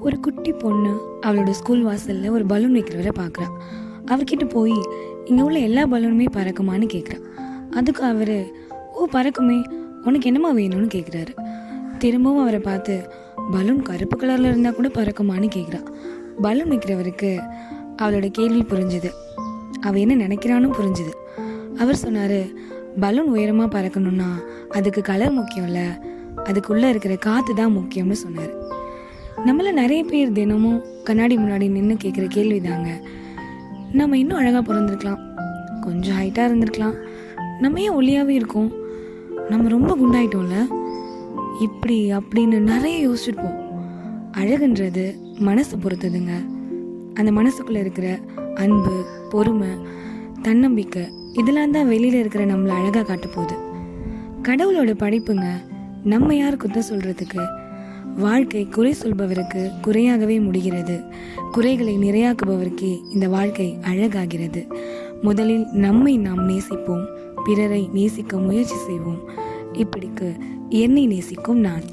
ஒரு குட்டி பொண்ணு அவளோட ஸ்கூல் வாசலில் ஒரு பலூன் வைக்கிறவரை பார்க்குறா. அவர்கிட்ட போய் இங்கே உள்ள எல்லா பலூனுமே பறக்குமான்னு கேட்குறா. அதுக்கு அவர், ஓ பறக்குமே, உனக்கு என்னம்மா வேணும்னு கேட்குறாரு. திரும்பவும் அவரை பார்த்து, பலூன் கருப்பு கலரில் இருந்தால் கூட பறக்குமான்னு கேட்குறா. பலூன் வைக்கிறவருக்கு அவளோட கேள்வி புரிஞ்சுது, அவள் என்ன நினைக்கிறான்னு புரிஞ்சுது. அவர் சொன்னார், பலூன் உயரமாக பறக்கணுன்னா அதுக்கு கலர் முக்கியம்ல, அதுக்குள்ளே இருக்கிற காற்று தான் முக்கியம்னு சொன்னார். நம்மள நிறைய பேர் தினமும் கண்ணாடி முன்னாடி நின்று கேட்குற கேள்வி தாங்க, நம்ம இன்னும் அழகாக பிறந்திருக்கலாம், கொஞ்சம் ஹைட்டாக இருந்திருக்கலாம், நம்ம ஏன் ஒல்லியாகவே இருக்கோம், நம்ம ரொம்ப குண்டாயிட்டோம்ல, இப்படி அப்படின்னு நிறைய யோசிச்சுருப்போம். அழகுன்றது மனசை பொறுத்ததுங்க. அந்த மனசுக்குள்ளே இருக்கிற அன்பு, பொறுமை, தன்னம்பிக்கை இதெல்லாம் தான் வெளியில் இருக்கிற நம்மளை அழகாக காட்ட போகுது. கடவுளோட படைப்புங்க. நம்ம யார் குத்தம் சொல்கிறதுக்கு? வாழ்க்கை குறை சொல்பவருக்கு குறையாகவே முடிகிறது, குறைகளை நிறையாக்குபவருக்கே இந்த வாழ்க்கை அழகாகிறது. முதலில் நம்மை நாம் நேசிப்போம், பிறரை நேசிக்க முயற்சி செய்வோம். இப்படிக்கு என்னை நேசிக்கும் நான்.